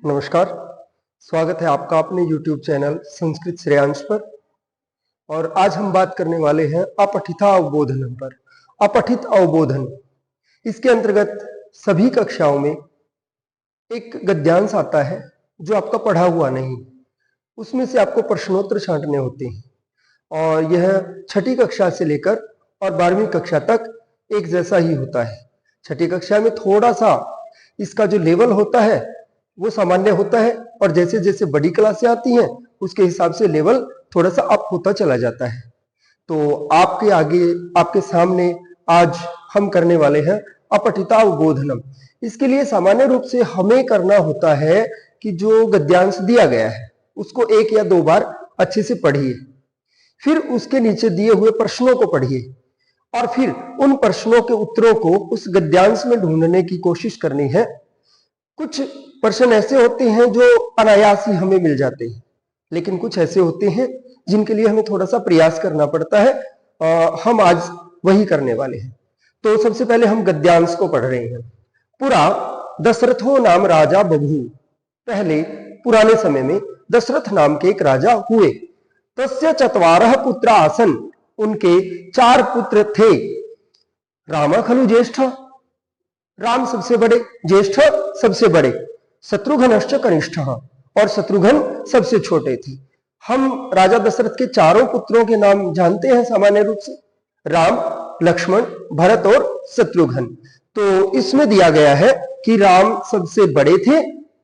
नमस्कार, स्वागत है आपका अपने YouTube चैनल संस्कृत श्रेयांश पर। और आज हम बात करने वाले हैं अपठिता अवबोधनम पर। अपठित अवबोधन, इसके अंतर्गत सभी कक्षाओं में एक गद्यांश आता है जो आपका पढ़ा हुआ नहीं, उसमें से आपको प्रश्नोत्तर छांटने होते हैं और यह छठी कक्षा से लेकर और 12वीं कक्षा तक एक जैसा ही होता है। छठी कक्षा में थोड़ा सा इसका जो लेवल होता है वो सामान्य होता है और जैसे जैसे बड़ी क्लासें आती हैं उसके हिसाब से लेवल थोड़ा सा अप होता चला जाता है। तो आपके आगे, आपके सामने आज हम करने वाले हैं अपठिता अवबोधनम। इसके लिए सामान्य रूप से हमें करना होता है कि जो गद्यांश दिया गया है उसको 1 या 2 बार अच्छे से पढ़िए, फिर उसके नीचे दिए हुए प्रश्नों को पढ़िए और फिर उन प्रश्नों के उत्तरों को उस गद्यांश में ढूंढने की कोशिश करनी है। कुछ प्रश्न ऐसे होते हैं जो अनायास ही हमें मिल जाते हैं, लेकिन कुछ ऐसे होते हैं जिनके लिए हमें थोड़ा सा प्रयास करना पड़ता है। हम आज वही करने वाले हैं। तो सबसे पहले हम गद्यांश को पढ़ रहे हैं। पुरा दशरथो नाम राजा बभू। पहले पुराने समय में दशरथ नाम के एक राजा हुए। तस्य चत्वारः पुत्र आसन। उनके 4 पुत्र थे। राम खलु ज्येष्ठ, राम सबसे बड़े, ज्येष्ठ सबसे बड़े, शत्रुघ्नश्च कनिष्ठः, और शत्रुघ्न सबसे छोटे थे। हम राजा दशरथ के चारों पुत्रों के नाम जानते हैं सामान्य रूप से, राम, लक्ष्मण, भरत और शत्रुघ्न। तो इसमें दिया गया है कि राम सबसे बड़े थे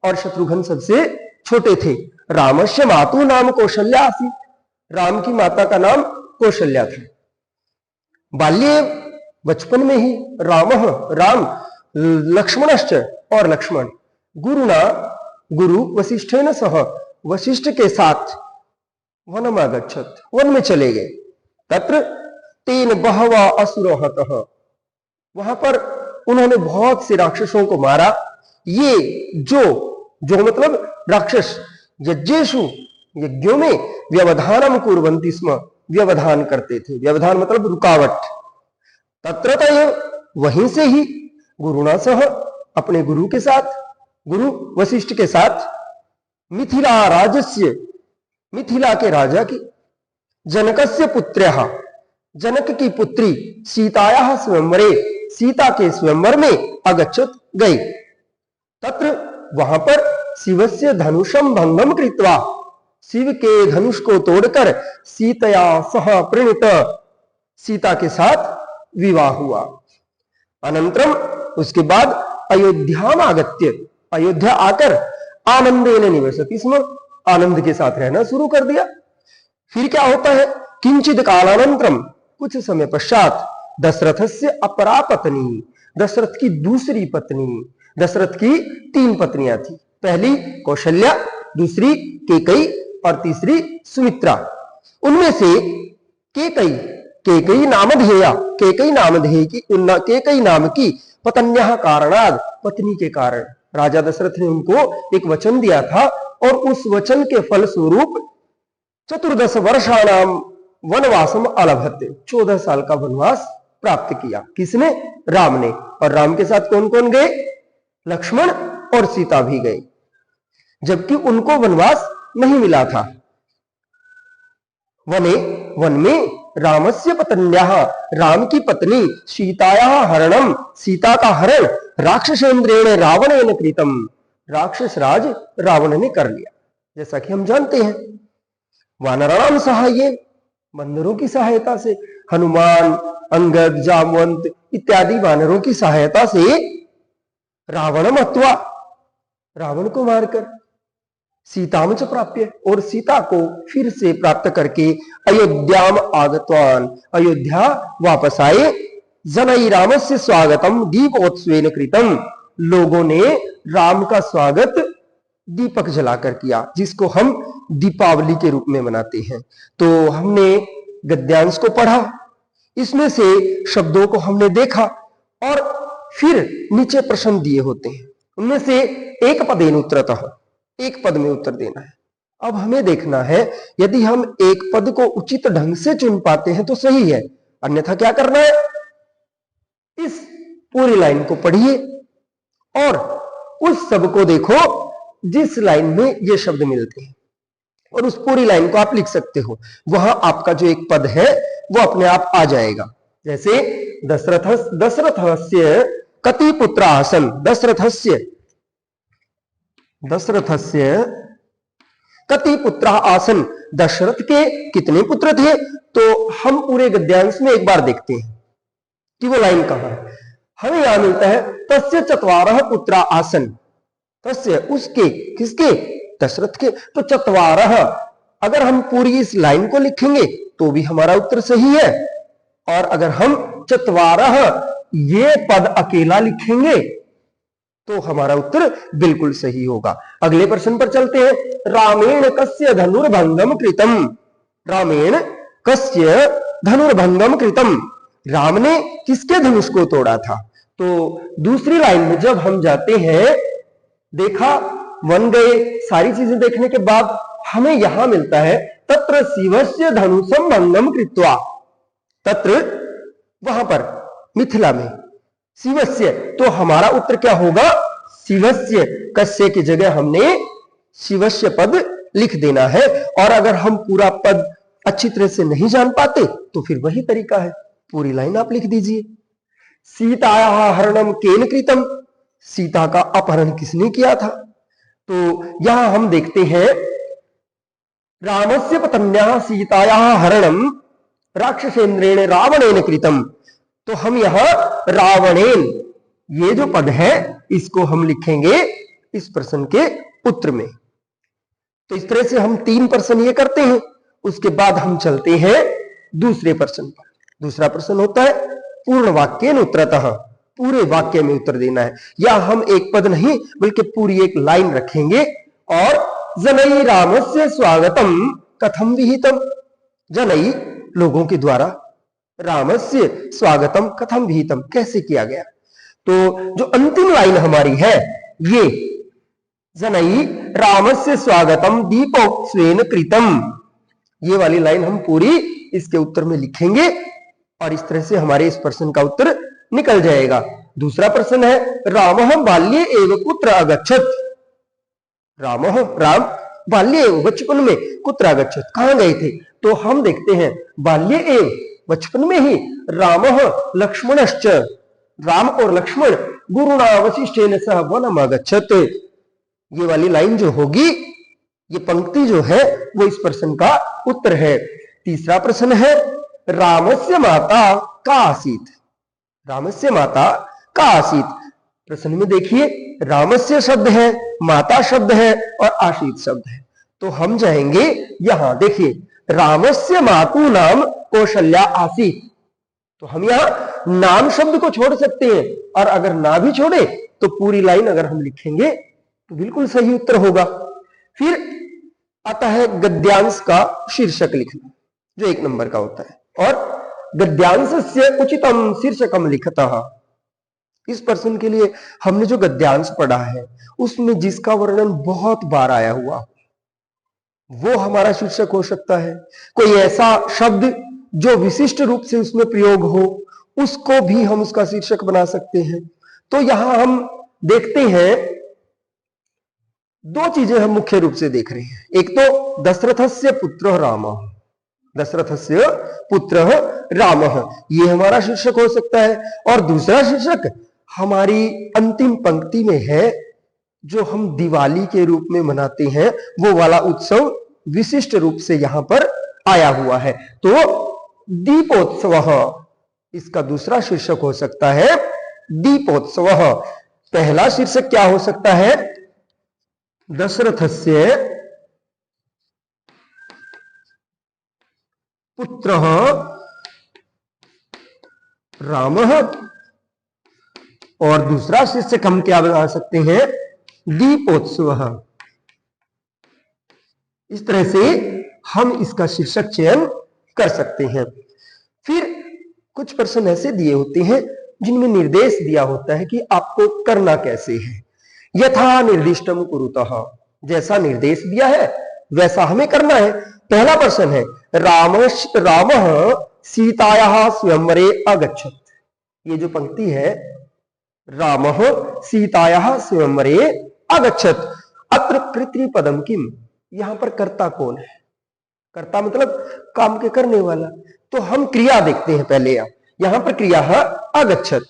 और शत्रुघ्न सबसे छोटे थे। रामस्य मातु नाम कौशल्या आसीत्। राम की माता का नाम कौशल्या था। बाल्ये, बचपन में ही, राम लक्ष्मणश्च, और लक्ष्मण, गुरुना, गुरु वशिष्ठेन सह, वशिष्ठ के साथ, वनमागच्छत्, वन में चले गए। तत्र तेन बहवा असुरो हतः। वहां पर उन्होंने बहुत से राक्षसों को मारा। ये जो मतलब राक्षस यज्ञेषु, यज्ञों में व्यवधानम कुर्वन्ति स्म, व्यवधान करते थे। व्यवधान मतलब रुकावट। तत्रतः, वहीं से ही, गुरुणा सह, अपने गुरु के साथ, गुरु वशिष्ठ के साथ, मिथिला राजस्य, मिथिला के राजा की, जनकस्य पुत्र्यः, जनक की पुत्री, सीतायाः स्वयंवरे, सीता के स्वयंवर में अगच्छत्, गई। तत्र, वहां पर शिवस्य धनुषं भंगम कृत्वा, शिव के धनुष को तोड़कर सीतया सह प्रणीत, सीता के साथ विवाह हुआ। अनंतरम, उसके बाद अयोध्याम आगत्य, अयोध्या आकर आनंदेन निवसति स्म, आनंद के साथ रहना शुरू कर दिया। फिर क्या होता है, किंचित कालानंतरम, कुछ समय पश्चात, दशरथस्य अपरा पत्नी, दशरथ की दूसरी पत्नी, दशरथ की 3 पत्नियां थी। पहली कौशल्या, दूसरी केकई और तीसरी सुमित्रा। उनमें से केकई नामधेया, केकई नामधेय की, केकई नाम की पत्न्याः कारणात्, पत्नी के कारण राजा दशरथ ने उनको एक वचन दिया था और उस वचन के फल स्वरूप 14 वर्षाणाम वनवासम अलभते, 14 साल का वनवास प्राप्त किया। किसने? राम ने। और राम के साथ कौन कौन गए? लक्ष्मण और सीता भी गए, जबकि उनको वनवास नहीं मिला था। वन में रामस्य पत्न्याः, राम की पत्नी, सीतायाः हरणम, सीता का हरण, राक्षसेन्द्रेण रावणेन कृतम, राक्षस राज रावण ने कर लिया। जैसा कि हम जानते हैं, वानराणाम सहाय्ये, बंदरों की सहायता से, हनुमान, अंगद, जामवंत इत्यादि वानरों की सहायता से रावणम हत्वा, रावण को मारकर, सीताम च प्राप्य, और सीता को फिर से प्राप्त करके अयोध्याम आगतवान, अयोध्या वापस आए। जनई रामस्य स्वागतम दीपोत्सवेन कृतम, लोगों ने राम का स्वागत दीपक जलाकर किया, जिसको हम दीपावली के रूप में मनाते हैं। तो हमने गद्यांश को पढ़ा, इसमें से शब्दों को हमने देखा और फिर नीचे प्रश्न दिए होते हैं, उनमें से एक पदेन उत्तरतः, एक पद में उत्तर देना है। अब हमें देखना है, यदि हम एक पद को उचित ढंग से चुन पाते हैं तो सही है, अन्यथा क्या करना है, इस पूरी लाइन को पढ़िए और उस सब को देखो जिस लाइन में ये शब्द मिलते हैं और उस पूरी लाइन को आप लिख सकते हो, वहां आपका जो एक पद है वो अपने आप आ जाएगा। जैसे दशरथस्य कति पुत्र आसन, दशरथस्य कति पुत्र आसन, दशरथ के कितने पुत्र थे। तो हम पूरे गद्यांश में एक बार देखते हैं कि वो लाइन कहां है। हमें यहां मिलता है तस्य चत्वारः पुत्र आसन, तस्य उसके, किसके, दशरथ के। तो चत्वारः अगर हम पूरी इस लाइन को लिखेंगे तो भी हमारा उत्तर सही है, और अगर हम चत्वारः ये पद अकेला लिखेंगे तो हमारा उत्तर बिल्कुल सही होगा। अगले प्रश्न पर चलते हैं। रामेण कस्य धनुर्भंगम कृतम, रामेण कस्य धनुर्भंगम कृतम, राम ने किसके धनुष को तोड़ा था। तो दूसरी लाइन में जब हम जाते हैं, देखा, वन गए, सारी चीजें देखने के बाद हमें यहां मिलता है तत्र शिवस्य धनुषम भंगम कृत्वा, तत्र वहां पर मिथिला में शिवस्य, तो हमारा उत्तर क्या होगा, शिवस्य। कस्य की जगह हमने शिवस्य पद लिख देना है। और अगर हम पूरा पद अच्छी तरह से नहीं जान पाते तो फिर वही तरीका है, पूरी लाइन आप लिख दीजिए। सीतायाः हरणम केन कृतम, सीता का अपहरण किसने किया था। तो यहां हम देखते हैं रामस्य पत्न्याः सीतायाः हरणम राक्षसेन्द्रेण रावणेन कृतम। तो हम यहां रावणेन, ये जो पद है इसको हम लिखेंगे इस प्रश्न के उत्तर में। तो इस तरह से हम 3 प्रश्न ये करते हैं। उसके बाद हम चलते हैं दूसरे प्रश्न पर। दूसरा प्रश्न होता है पूर्ण वाक्येन उत्तरतः, पूरे वाक्य में उत्तर देना है। या हम एक पद नहीं बल्कि पूरी एक लाइन रखेंगे। और जनई रामस्य स्वागतम कथम विहितम, जनई लोगों के द्वारा रामस्य स्वागतम कथम विहितम कैसे किया गया। तो जो अंतिम लाइन हमारी है ये जनई रामस्य स्वागतम दीपोत्सवेन कृतम, ये वाली लाइन हम पूरी इसके उत्तर में लिखेंगे और इस तरह से हमारे इस प्रश्न का उत्तर निकल जाएगा। दूसरा प्रश्न है रामः बाल्ये एव कुत्र अगच्छत्, राम बाल्ये एव बचपन में कुत्र अगच्छत्, कहां गए थे। तो हम देखते हैं बाल्ये एव, बचपन में ही, रामः लक्ष्मणश्च, राम और लक्ष्मण गुरुणा वशिष्ठेन सह वनम अगच्छत्। ये वाली लाइन जो होगी, ये पंक्ति जो है वो इस प्रश्न का उत्तर है। तीसरा प्रश्न है रामस्य माता का आसीत, रामस्य माता का आसीत। प्रश्न में देखिए रामस्य शब्द है, माता शब्द है और आसीत शब्द है। तो हम जाएंगे यहां, देखिए रामस्य मातु नाम कौशल्या आसीत। तो हम यहां नाम शब्द को छोड़ सकते हैं और अगर ना भी छोड़े तो पूरी लाइन अगर हम लिखेंगे तो बिल्कुल सही उत्तर होगा। फिर आता है गद्यांश का शीर्षक लिखना, जो 1 नंबर का होता है। और गद्यांशस्य उचितम शीर्षकम लिखतः, इस प्रश्न के लिए हमने जो गद्यांश पढ़ा है उसमें जिसका वर्णन बहुत बार आया हुआ वो हमारा शीर्षक हो सकता है। कोई ऐसा शब्द जो विशिष्ट रूप से उसमें प्रयोग हो उसको भी हम उसका शीर्षक बना सकते हैं। तो यहां हम देखते हैं 2 चीजें हम मुख्य रूप से देख रहे हैं। एक तो दशरथस्य पुत्र रामः, दशरथस्य पुत्र रामः, ये हमारा शीर्षक हो सकता है। और दूसरा शीर्षक हमारी अंतिम पंक्ति में है, जो हम दिवाली के रूप में मनाते हैं, वो वाला उत्सव विशिष्ट रूप से यहां पर आया हुआ है। तो दीपोत्सवः, इसका दूसरा शीर्षक हो सकता है दीपोत्सवः। पहला शीर्षक क्या हो सकता है, दशरथस्य पुत्रः रामः, और दूसरा शीर्षक हम क्या बना सकते हैं, दीपोत्सवः। इस तरह से हम इसका शीर्षक चयन कर सकते हैं। फिर कुछ प्रश्न ऐसे दिए होते हैं जिनमें निर्देश दिया होता है कि आपको करना कैसे है। यथा निर्दिष्टम कुरुतः, जैसा निर्देश दिया है वैसा हमें करना है। पहला प्रश्न है रामः सीतायाः स्वयंवरे अगच्छत्, ये जो पंक्ति है रामः सीतायाः स्वयंवरे अगच्छत्, अत्र कर्तृपदम किम, यहां पर कर्ता कौन है? कर्ता मतलब काम के करने वाला। तो हम क्रिया देखते हैं पहले। यहां पर क्रिया है आगच्छत,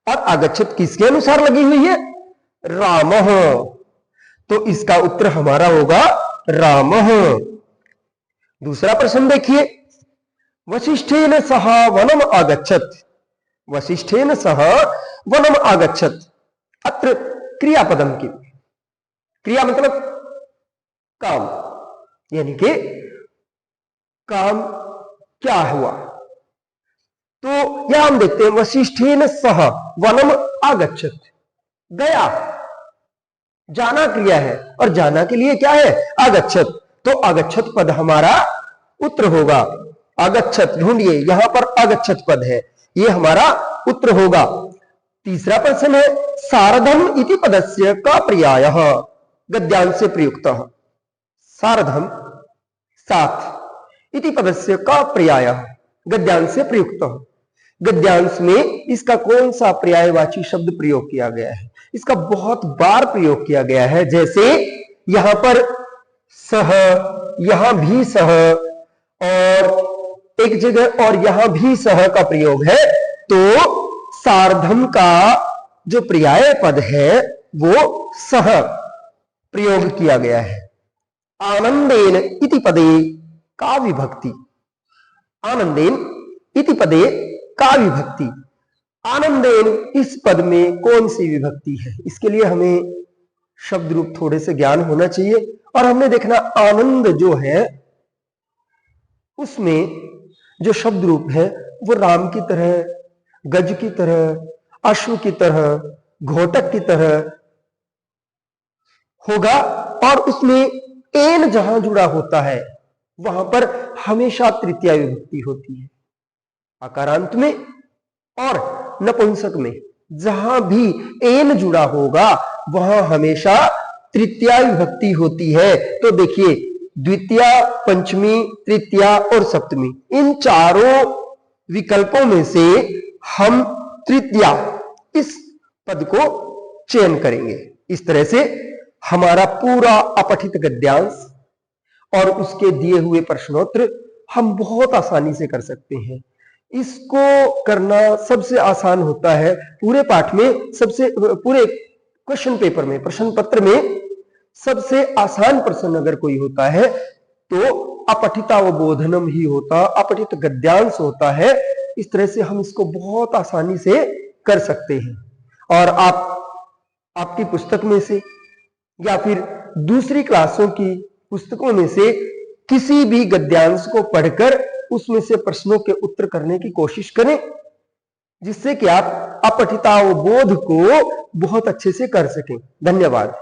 और आगच्छत किसके अनुसार लगी हुई है? रामः। तो इसका उत्तर हमारा होगा रामः। दूसरा प्रश्न देखिए, वशिष्ठेन सह वनम आगच्छत, वशिष्ठेन सह वनम आगच्छत, अत्र क्रियापदम किम, क्रिया मतलब काम, यानी कि काम क्या हुआ। तो यहां हम देखते हैं वशिष्ठेन सह वनम आगच्छत, गया, जाना क्रिया है, और जाना के लिए क्या है? आगच्छत। तो आगच्छत पद हमारा उत्तर होगा। आगच्छत ढूंढिए, यहां पर आगच्छत पद है, ये हमारा उत्तर होगा। तीसरा प्रश्न है, सार्धम इति पदस्य का पर्यायः गद्यांश से प्रयुक्तः, सार्धम साथ, इति पदस्य का पर्यायः गद्यांश से प्रयुक्तः, गद्यांश में इसका कौन सा पर्यायवाची शब्द प्रयोग किया गया है? इसका बहुत बार प्रयोग किया गया है। जैसे यहां पर सह, यहां भी सह, और एक जगह और यहां भी सह का प्रयोग है। तो सार्धम का जो पर्याय पद है वो सह प्रयोग किया गया है। आनंदेन इति पदे का विभक्ति, आनंदेन इति पदे का विभक्ति, आनंदेन इस पद में कौन सी विभक्ति है? इसके लिए हमें शब्द रूप थोड़े से ज्ञान होना चाहिए। और हमने देखना आनंद जो है उसमें जो शब्द रूप है वो राम की तरह, गज की तरह, अश्व की तरह, घोटक की तरह होगा। और उसमें एन जहां जुड़ा होता है वहां पर हमेशा तृतीया विभक्ति होती है। आकारांत में और नपुंसक में जहां भी एन जुड़ा होगा वहां हमेशा तृतीया विभक्ति होती है। तो देखिए, द्वितीया, पंचमी, तृतीया और सप्तमी, इन चारों विकल्पों में से हम तृतीया इस पद को चयन करेंगे। इस तरह से हमारा पूरा अपठित गद्यांश और उसके दिए हुए प्रश्नोत्तर हम बहुत आसानी से कर सकते हैं। इसको करना सबसे आसान होता है पूरे पाठ में, सबसे पूरे क्वेश्चन पेपर में, प्रश्न पत्र में सबसे आसान प्रश्न अगर कोई होता है तो अपठितावबोधनम ही होता, अपठित गद्यांश होता है। इस तरह से हम इसको बहुत आसानी से कर सकते हैं। और आपकी पुस्तक में से या फिर दूसरी क्लासों की पुस्तकों में से किसी भी गद्यांश को पढ़कर उसमें से प्रश्नों के उत्तर करने की कोशिश करें, जिससे कि आप अपठितावबोध को बहुत अच्छे से कर सकें। धन्यवाद।